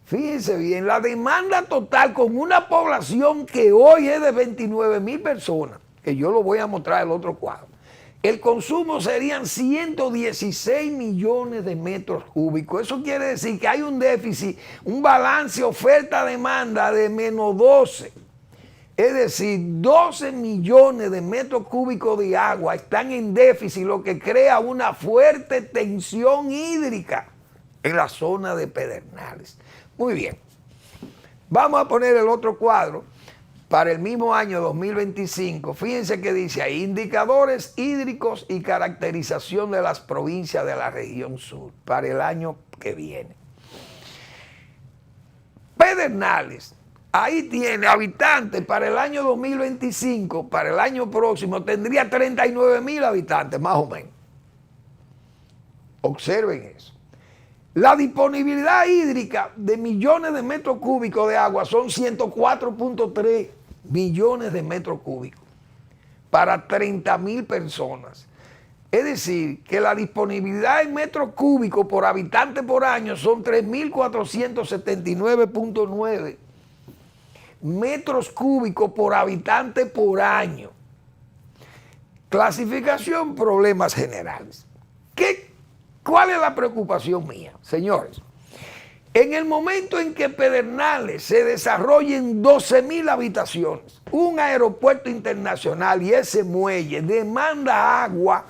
[SPEAKER 6] fíjense bien, la demanda total con una población que hoy es de 29,000 personas, que yo lo voy a mostrar en el otro cuadro. el consumo serían 116 millones de metros cúbicos. Eso quiere decir que hay un déficit, un balance oferta-demanda de menos 12. Es decir, 12 millones de metros cúbicos de agua están en déficit, lo que crea una fuerte tensión hídrica en la zona de Pedernales. Muy bien. Vamos a poner el otro cuadro para el mismo año 2025. Fíjense que dice ahí, indicadores hídricos y caracterización de las provincias de la región sur para el año que viene. Pedernales, ahí tiene habitantes para el año 2025, para el año próximo tendría 39,000 habitantes, más o menos. Observen eso. La disponibilidad hídrica de millones de metros cúbicos de agua son 104.3 millones de metros cúbicos para 30,000 personas. Es decir, que la disponibilidad en metros cúbicos por habitante por año son 3.479.9 metros cúbicos por habitante por año. Clasificación, problemas generales. ¿Cuál es la preocupación mía, señores? En el momento en que Pedernales se desarrollen 12,000 habitaciones, un aeropuerto internacional y ese muelle demanda agua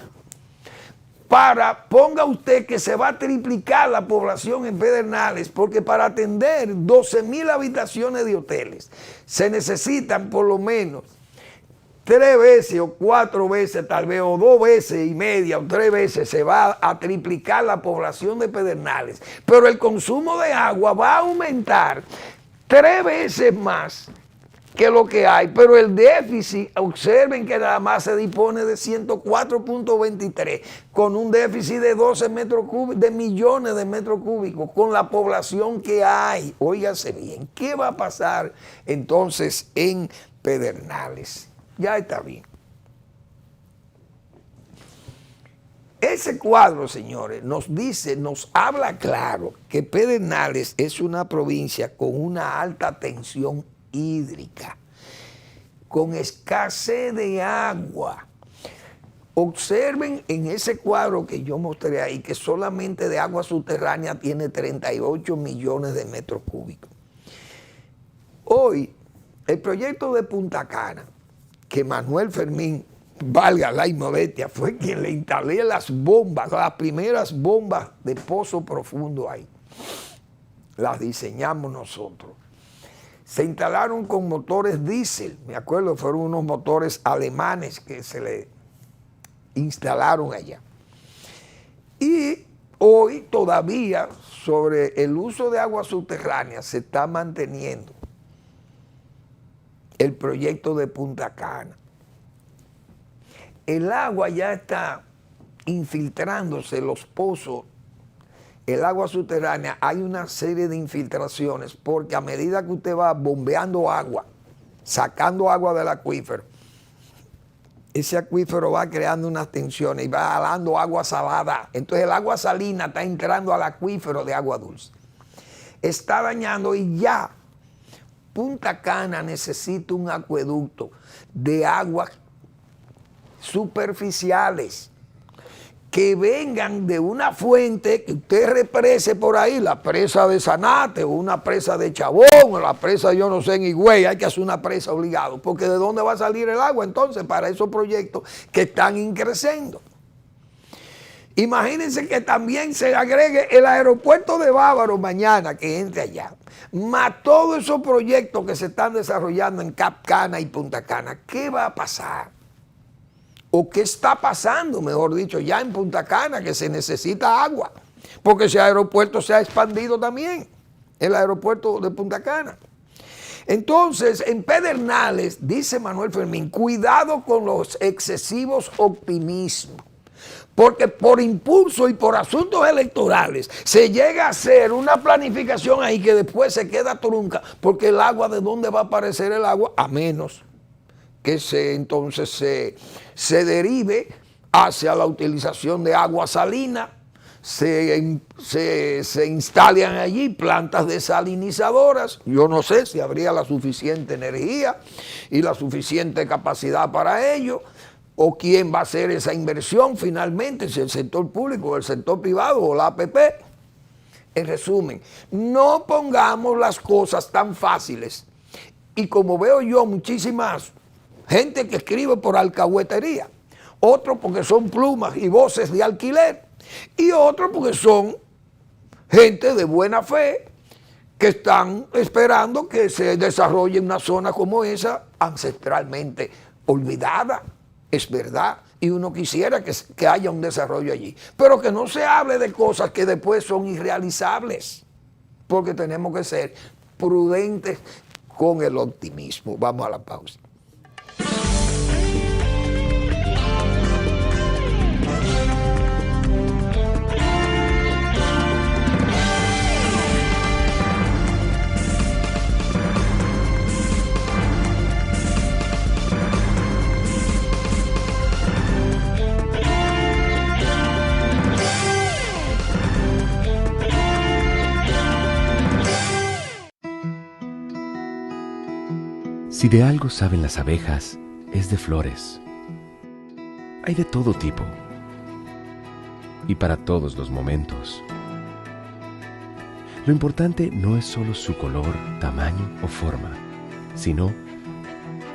[SPEAKER 6] para, ponga usted que se va a triplicar la población en Pedernales, porque para atender 12,000 habitaciones de hoteles se necesitan por lo menos 3 veces o 4 veces tal vez, o 2 veces y media o 3 veces se va a triplicar la población de Pedernales. Pero el consumo de agua va a aumentar 3 veces más que lo que hay. Pero el déficit, observen que nada más se dispone de 104.23, con un déficit de 12 metros cúbicos, de millones de metros cúbicos, con la población que hay. Óigase bien, ¿qué va a pasar entonces en Pedernales? Ya está bien. Ese cuadro, señores, nos dice, nos habla claro que Pedernales es una provincia con una alta tensión hídrica, con escasez de agua. Observen en ese cuadro que yo mostré ahí que solamente de agua subterránea tiene 38 millones de metros cúbicos. Hoy, el proyecto de Punta Cana, que Manuel Fermín, valga la inmodestia, fue quien le instaló las bombas, las primeras bombas de pozo profundo ahí. Las diseñamos nosotros. Se instalaron con motores diésel, me acuerdo, fueron unos motores alemanes que se le instalaron allá. Y hoy todavía sobre el uso de agua subterránea se está manteniendo el proyecto de Punta Cana. El agua ya está infiltrándose, los pozos, el agua subterránea, hay una serie de infiltraciones, porque a medida que usted va bombeando agua, sacando agua del acuífero, ese acuífero va creando unas tensiones y va jalando agua salada. Entonces el agua salina está entrando al acuífero de agua dulce. Está dañando y ya Punta Cana necesita un acueducto de aguas superficiales que vengan de una fuente que usted represe por ahí, la presa de Zanate o una presa de Chabón o la presa yo no sé en Higüey, hay que hacer una presa obligado, porque ¿de dónde va a salir el agua entonces para esos proyectos que están increciendo? Imagínense que también se agregue el aeropuerto de Bávaro mañana que entre allá, más todos esos proyectos que se están desarrollando en Cap Cana y Punta Cana. ¿Qué va a pasar? ¿O qué está pasando, mejor dicho, ya en Punta Cana, que se necesita agua? Porque ese aeropuerto se ha expandido también, el aeropuerto de Punta Cana. Entonces, en Pedernales, dice Manuel Fermín, cuidado con los excesivos optimismos. Porque por impulso y por asuntos electorales se llega a hacer una planificación ahí que después se queda trunca, porque el agua, ¿de dónde va a aparecer el agua? A menos que entonces se derive hacia la utilización de agua salina, se instalan allí plantas desalinizadoras. Yo no sé si habría la suficiente energía y la suficiente capacidad para ello, o quién va a hacer esa inversión finalmente, si el sector público o el sector privado o la APP. En resumen, no pongamos las cosas tan fáciles. Y como veo yo muchísimas gente que escribe por alcahuetería, otros porque son plumas y voces de alquiler, y otros porque son gente de buena fe que están esperando que se desarrolle una zona como esa ancestralmente olvidada. Es verdad, y uno quisiera que haya un desarrollo allí, pero que no se hable de cosas que después son irrealizables, porque tenemos que ser prudentes con el optimismo. Vamos a la pausa.
[SPEAKER 1] Si de algo saben las abejas, es de flores. Hay de todo tipo y para todos los momentos. Lo importante no es solo su color, tamaño o forma, sino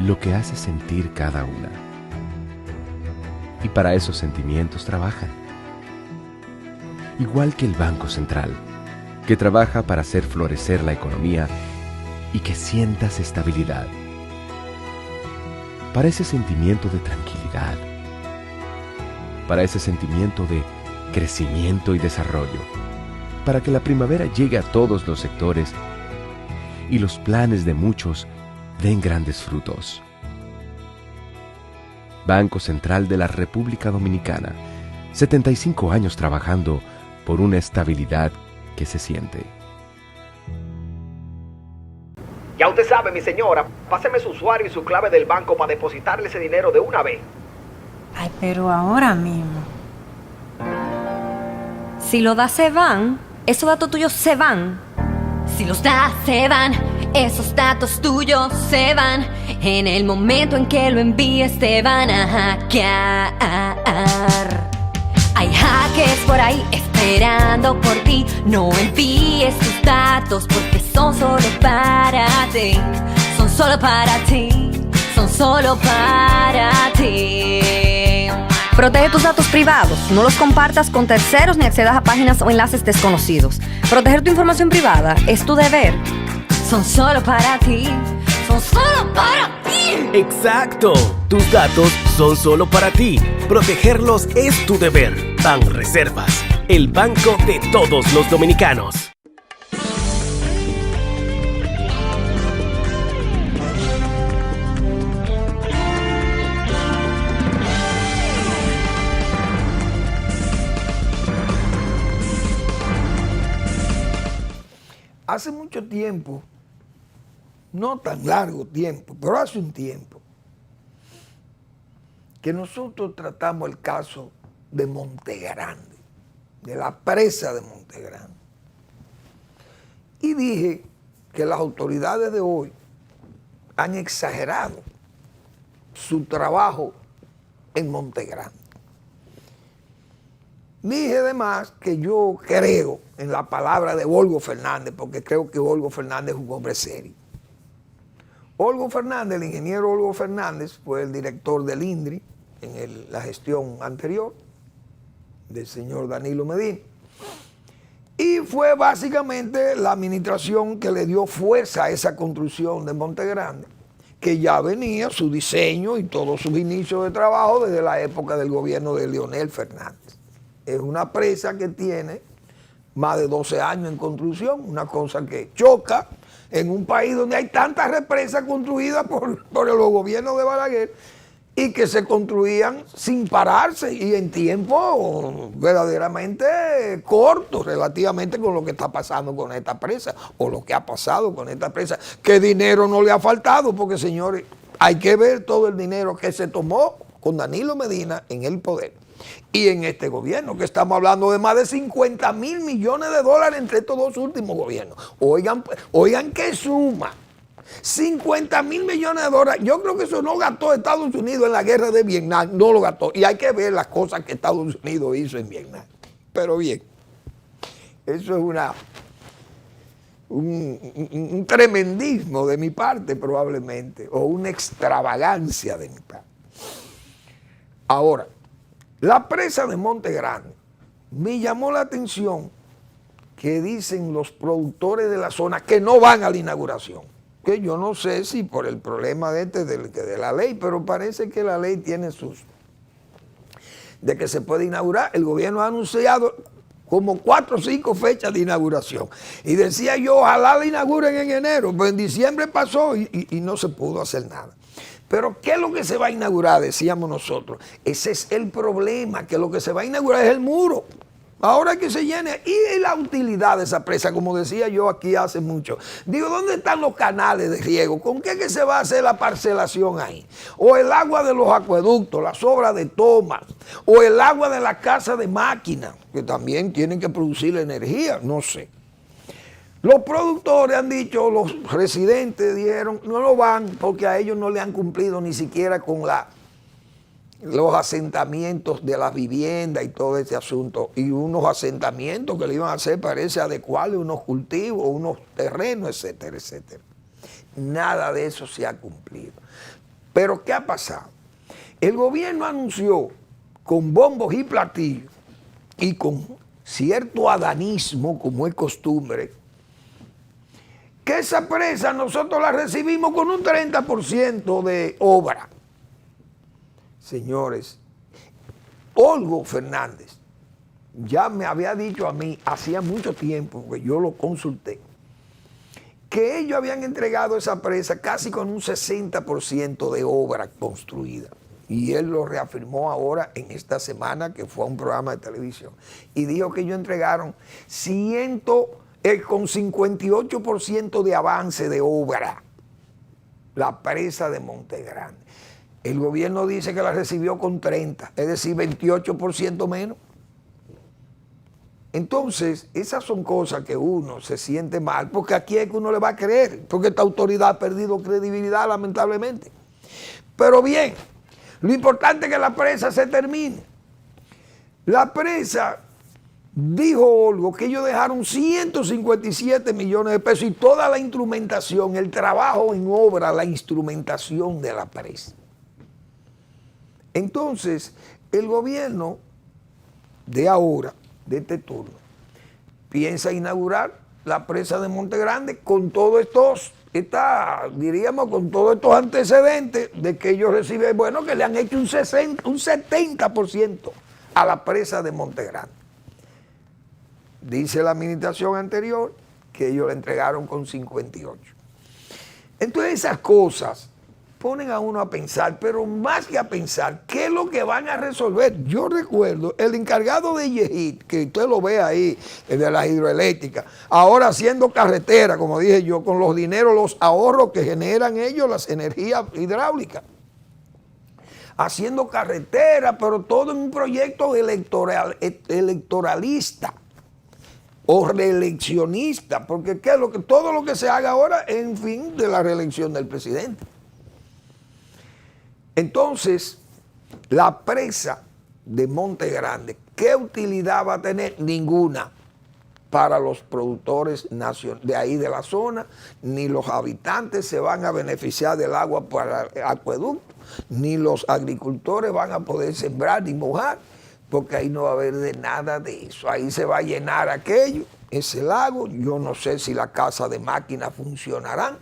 [SPEAKER 1] lo que hace sentir cada una. Y para esos sentimientos trabajan. Igual que el Banco Central, que trabaja para hacer florecer la economía y que sientas estabilidad. Para ese sentimiento de tranquilidad, para ese sentimiento de crecimiento y desarrollo, para que la primavera llegue a todos los sectores y los planes de muchos den grandes frutos. Banco Central de la República Dominicana, 75 años trabajando por una estabilidad que se siente.
[SPEAKER 2] Ya usted sabe, mi señora, páseme su usuario y su clave del banco para depositarle ese dinero de una vez.
[SPEAKER 9] Ay, pero ahora mismo.
[SPEAKER 3] Si lo das se van, esos datos tuyos se van.
[SPEAKER 4] Si los das se van, esos datos tuyos se van. En el momento en que lo envíes te van a hackear. Hay hackers por ahí esperando por ti. No envíes tus datos porque son solo para ti. Son solo para ti. Son solo para ti.
[SPEAKER 3] Protege tus datos privados. No los compartas con terceros ni accedas a páginas o enlaces desconocidos. Proteger tu información privada es tu deber.
[SPEAKER 4] Son solo para ti. Son solo para ti.
[SPEAKER 5] Exacto. Tus datos son solo para ti. Protegerlos es tu deber. Banreservas, el banco de todos los dominicanos.
[SPEAKER 6] Hace mucho tiempo, no tan largo tiempo, pero hace un tiempo, que nosotros tratamos el caso de Montegrande, de la presa de Montegrande. Y dije que las autoridades de hoy han exagerado su trabajo en Montegrande. Dije además que yo creo en la palabra de Olgo Fernández, porque creo que Olgo Fernández es un hombre serio. Olgo Fernández, el ingeniero Olgo Fernández, fue el director del INDRI en la gestión anterior del señor Danilo Medina. Y fue básicamente la administración que le dio fuerza a esa construcción de Montegrande, que ya venía su diseño y todos sus inicios de trabajo desde la época del gobierno de Leonel Fernández. Es una presa que tiene más de 12 años en construcción, una cosa que choca en un país donde hay tantas represas construidas por los gobiernos de Balaguer y que se construían sin pararse y en tiempo verdaderamente corto relativamente con lo que está pasando con esta presa o lo que ha pasado con esta presa, que dinero no le ha faltado, porque señores, hay que ver todo el dinero que se tomó con Danilo Medina en el poder. Y en este gobierno, que estamos hablando de más de 50.000 millones de dólares entre estos dos últimos gobiernos. Oigan qué suma. $50 mil millones. Yo creo que eso no gastó Estados Unidos en la guerra de Vietnam, no lo gastó. Y hay que ver las cosas que Estados Unidos hizo en Vietnam. Pero bien, eso es un tremendismo de mi parte probablemente, o una extravagancia de mi parte. Ahora, la presa de Monte Grande, me llamó la atención que dicen los productores de la zona que no van a la inauguración. Que yo no sé si por el problema de la ley, pero parece que la ley tiene de que se puede inaugurar. El gobierno ha anunciado como 4 o 5 fechas de inauguración. Y decía yo, ojalá la inauguren en enero, pero en diciembre pasó y no se pudo hacer nada. Pero ¿qué es lo que se va a inaugurar? Decíamos nosotros. Ese es el problema, que lo que se va a inaugurar es el muro. Ahora que se llene, y la utilidad de esa presa, como decía yo aquí hace mucho. Digo, ¿dónde están los canales de riego? ¿Con qué que se va a hacer la parcelación ahí? O el agua de los acueductos, las obras de tomas, o el agua de la casa de máquinas, que también tienen que producir energía, no sé. Los productores han dicho, los residentes dijeron, no lo van porque a ellos no le han cumplido ni siquiera con los asentamientos de las viviendas y todo ese asunto. Y unos asentamientos que le iban a hacer, parece adecuarle unos cultivos, unos terrenos, etcétera, etcétera. Nada de eso se ha cumplido. Pero ¿qué ha pasado? El gobierno anunció con bombos y platillos y con cierto adanismo, como es costumbre, que esa presa nosotros la recibimos con un 30% de obra. Señores, Olgo Fernández ya me había dicho a mí, hacía mucho tiempo que yo lo consulté, que ellos habían entregado esa presa casi con un 60% de obra construida. Y él lo reafirmó ahora en esta semana, que fue a un programa de televisión, y dijo que ellos entregaron con 58% de avance de obra, la presa de Monte Grande. El gobierno dice que la recibió con 30, es decir, 28% menos. Entonces, esas son cosas que uno se siente mal, porque aquí es que uno le va a creer, porque esta autoridad ha perdido credibilidad, lamentablemente. Pero bien, lo importante es que la presa se termine. La presa, dijo Olgo, que ellos dejaron 157 millones de pesos y toda la instrumentación, el trabajo en obra, la instrumentación de la presa. Entonces, el gobierno de ahora, de este turno, piensa inaugurar la presa de Monte Grande con todos estos, con todos estos antecedentes de que ellos reciben, bueno, que le han hecho un 70% a la presa de Monte Grande. Dice la administración anterior que ellos le entregaron con 58. Entonces esas cosas ponen a uno a pensar, pero más que a pensar, ¿qué es lo que van a resolver? Yo recuerdo el encargado de Yehit, que usted lo ve ahí, de las hidroeléctricas, ahora haciendo carretera, como dije yo, con los dineros, los ahorros que generan ellos, las energías hidráulicas. Haciendo carretera, pero todo en un proyecto electoralista o reeleccionista, porque ¿qué es todo lo que se haga ahora en fin de la reelección del presidente? Entonces, la presa de Monte Grande, ¿qué utilidad va a tener? Ninguna para los productores de ahí de la zona, ni los habitantes se van a beneficiar del agua para el acueducto, ni los agricultores van a poder sembrar ni mojar, porque ahí no va a haber de nada de eso. Ahí se va a llenar aquello, ese lago. Yo no sé si la casa de máquinas funcionarán,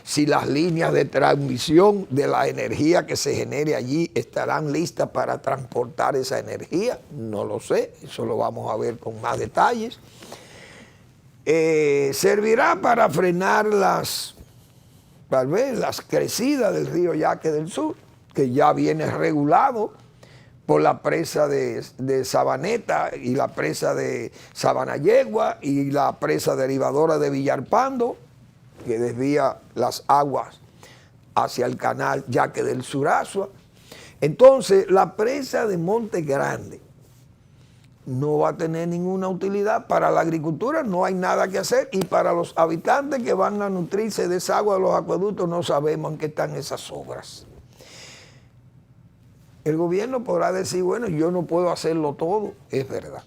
[SPEAKER 6] si las líneas de transmisión de la energía que se genere allí estarán listas para transportar esa energía, no lo sé, eso lo vamos a ver con más detalles. Servirá para frenar tal vez las crecidas del río Yaque del Sur, que ya viene regulado por la presa de Sabaneta y la presa de Sabanayegua y la presa derivadora de Villarpando, que desvía las aguas hacia el canal Yaque del Surazua. Entonces, la presa de Monte Grande no va a tener ninguna utilidad. Para la agricultura no hay nada que hacer, y para los habitantes que van a nutrirse de esa agua de los acueductos no sabemos en qué están esas obras. El gobierno podrá decir, bueno, yo no puedo hacerlo todo, es verdad.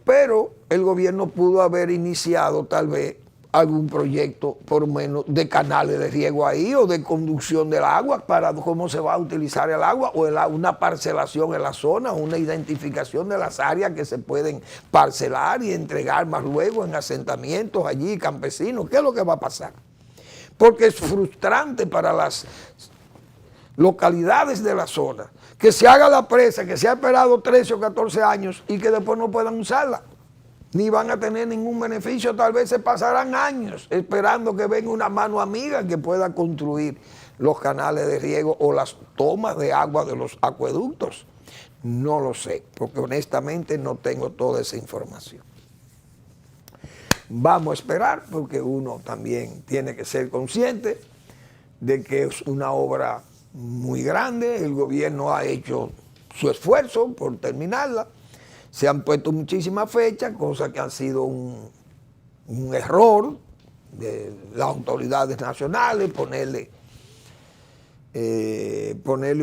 [SPEAKER 6] Pero el gobierno pudo haber iniciado tal vez algún proyecto, por lo menos, de canales de riego ahí, o de conducción del agua, para cómo se va a utilizar el agua, o una parcelación en la zona, una identificación de las áreas que se pueden parcelar y entregar más luego en asentamientos allí, campesinos. ¿Qué es lo que va a pasar? Porque es frustrante para las localidades de la zona que se haga la presa, que se ha esperado 13 o 14 años y que después no puedan usarla, ni van a tener ningún beneficio. Tal vez se pasarán años esperando que venga una mano amiga que pueda construir los canales de riego o las tomas de agua de los acueductos. No lo sé, porque honestamente no tengo toda esa información. Vamos a esperar, porque uno también tiene que ser consciente de que es una obra muy grande. El gobierno ha hecho su esfuerzo por terminarla. Se han puesto muchísimas fechas, cosas que han sido un error de las autoridades nacionales, ponerle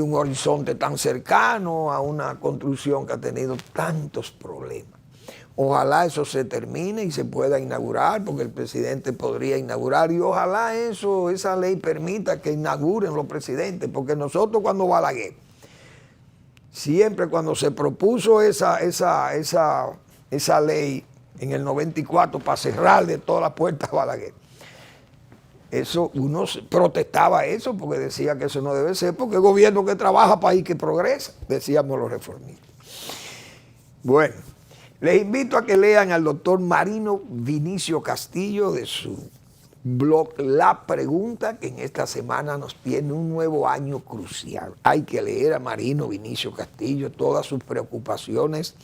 [SPEAKER 6] un horizonte tan cercano a una construcción que ha tenido tantos problemas. Ojalá eso se termine y se pueda inaugurar, porque el presidente podría inaugurar, y ojalá esa ley permita que inauguren los presidentes, porque nosotros cuando Balaguer, siempre cuando se propuso esa ley en el 94 para cerrarle todas las puertas a Balaguer, eso uno protestaba eso, porque decía que eso no debe ser, porque el gobierno que trabaja, país que progresa, decíamos los reformistas. Bueno, les invito a que lean al doctor Marino Vinicio Castillo de su blog La Pregunta, que en esta semana nos tiene un nuevo año crucial. Hay que leer a Marino Vinicio Castillo, todas sus preocupaciones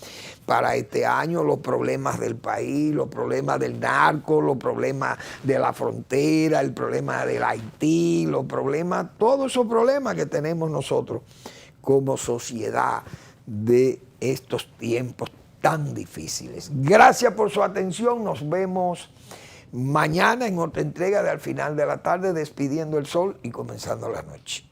[SPEAKER 6] para este año, los problemas del país, los problemas del narco, los problemas de la frontera, el problema del Haití, los problemas, todos esos problemas que tenemos nosotros como sociedad de estos tiempos tan difíciles. Gracias por su atención. Nos vemos mañana en otra entrega de Al Final de la Tarde, despidiendo el sol y comenzando la noche.